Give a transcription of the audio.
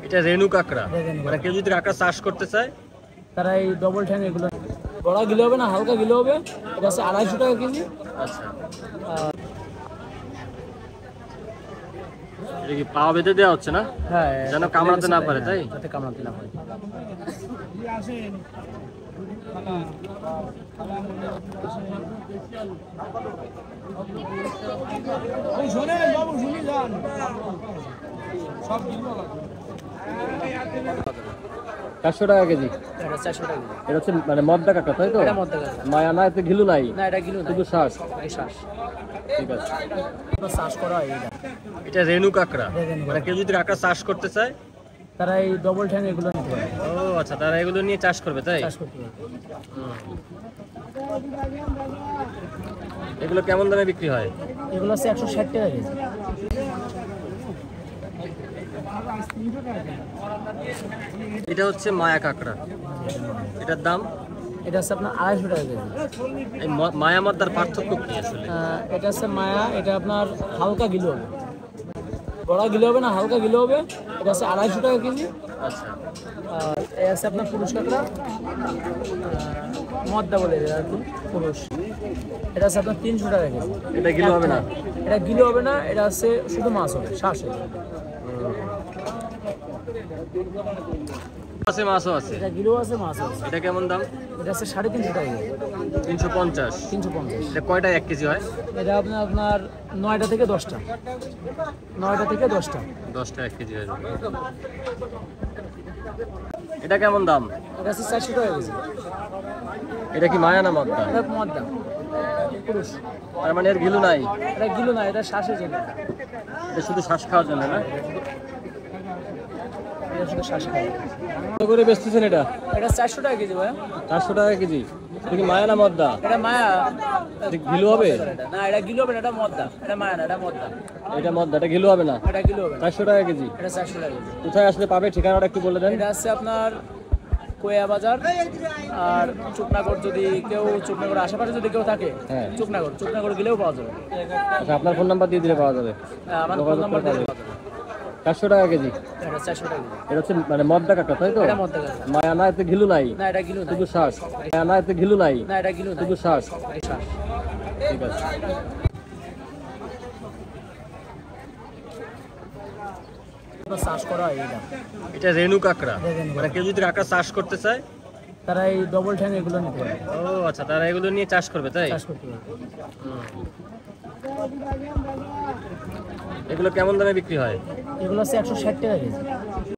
এটা রেনু কাঁকড়া। মানে কেউ যদি কাঁকড়া চাষ করতে চায় তারা এই ডবল ঠ্যাং এগুলো বড়া গিলে হবে না, হালকা গিলে হবে। এটা আছে 250 টাকা কেজি। আচ্ছা, এটা কি পা বেঁধে দেওয়া হচ্ছে না? হ্যাঁ, যেন কামড়াতে না পারে, তাই? যাতে কামড়াতে না পারে। সব 400 টাকা কেজি। এটা 400 টাকা কেজি। এটা হচ্ছে মানে মদ্দা কাঁকড়া, তাই তো? এটা মদ্দা কাঁকড়া। মায়া না, এতে ঘিলু নাই? না, এটা গিলো না, শুধু শ্বাস। এই শ্বাস। ঠিক আছে। এটা চাষ করা হয় এটা। এটা রেনু কাঁকড়া। রেনু মানে কেউ যদি কাঁকড়া চাষ করতে চায় তারা এই ডবল ঠ্যাং এগুলো নিতে পারে। ও আচ্ছা, তারা এগুলো নিয়ে চাষ করবে, তাই? চাষ করতে পারে। এগুলো কেমন দামে বিক্রি হয়? এগুলো আছে 160 টাকা কেজি। এটা হচ্ছে মায়া কাঁকড়া। এটার দাম? এটা আছে আপনার 250 টাকা কেজি। এই মায়া মদ্দার পার্থক্য কি আসলে? এটা আছে মায়া, এটা আপনার হালকা গিলো হবে, বড়া গিলো হবে না, হালকা গিলো হবে। এটা আছে 250 টাকা কেজি। আচ্ছা, আর এই আছে আপনার পুরুষ কাঁকড়া, মদ্দা বলে আর কি, পুরুষ। এটা আছে আপনার 300 টাকা কেজি। এটা গিলো হবে না? এটা গিলো হবে না, এটা আছে শুধু মাছ হবে, শ্বাস হবে। আছে, মাছও আছে। এটা গিলো আছে, মাছ আছে। এটা কেমন দাম? এটা আছে 350 টাকা কেজি। 350। 350। এটা কয়টায় 1 কেজি হয়? এটা আপনার 9টা থেকে 10টা, 9টা থেকে 10টা। 10টা 1 কেজি হয়ে যাবে। এটা কেমন দাম? এটা আছে 400 টাকা কেজি। এটা কি মায়া না মদ্দা? এটা মদ্দা, পুরুষ। তার মানে এর ঘিলু নাই? এটা গিলো না, এটা শ্বাসের জন্য। এটা শুধু শ্বাস খাওয়ার জন্য না? এটা শুধু শ্বাস খায়। কত করে বেচতেছেন এটা? এটা 400 টাকা কেজি ভাই। 400 টাকা কেজি। এটা কি মায়া না মদ্দা? এটা মায়া। এটা ঘিলু হবে? না, এটা গিলো হবে না, এটা মদ্দা। এটা মায়া না, এটা মদ্দা। এটা মদ্দা, এটা ঘিলু হবে না? এটা গিলো হবে না। 400 টাকা কেজি। এটা 400 টাকা কেজি। কোথায় আসলে পাবে, ঠিকানাটা একটু বলে দেন। এটা আছে আপনার কোয়া বাজার আর চুকনাগড়। যদি কেউ চুকনাগড় আশেপাশে যদি কেউ থাকে, হ্যাঁ, চুকনাগড় গেলেও পাওয়া যাবে। আচ্ছা, আপনার ফোন নাম্বার দিয়ে দিলে পাওয়া যাবে? আমার ফোন নাম্বার দিয়ে পাওয়া যাবে। 400 টাকা কেজি। এটা 400 টাকা কেজি। এটা হচ্ছে মানে মদ্দা কাঁকড়া, তাই তো? এটা মদ্দা কাঁকড়া। মায়া না, এতে ঘিলু নাই? না, এটা গিলো না, শুধু শ্বাস। মায়া না, এতে ঘিলু নাই? না, এটা গিলো না, শুধু শ্বাস। এই শ্বাস। ঠিক আছে। এটা চাষ করা হয় এটা। এটা রেনু কাঁকড়া। রেনু মানে কেউ যদি কাঁকড়া চাষ করতে চায় তারা এই ডবল ঠ্যাং এগুলো নিতে পারে। ও আচ্ছা, তারা এগুলো নিয়ে চাষ করবে, তাই? চাষ করতে পারে। এগুলো কেমন দামে বিক্রি হয়? এগুলো আছে 160 টাকা কেজি।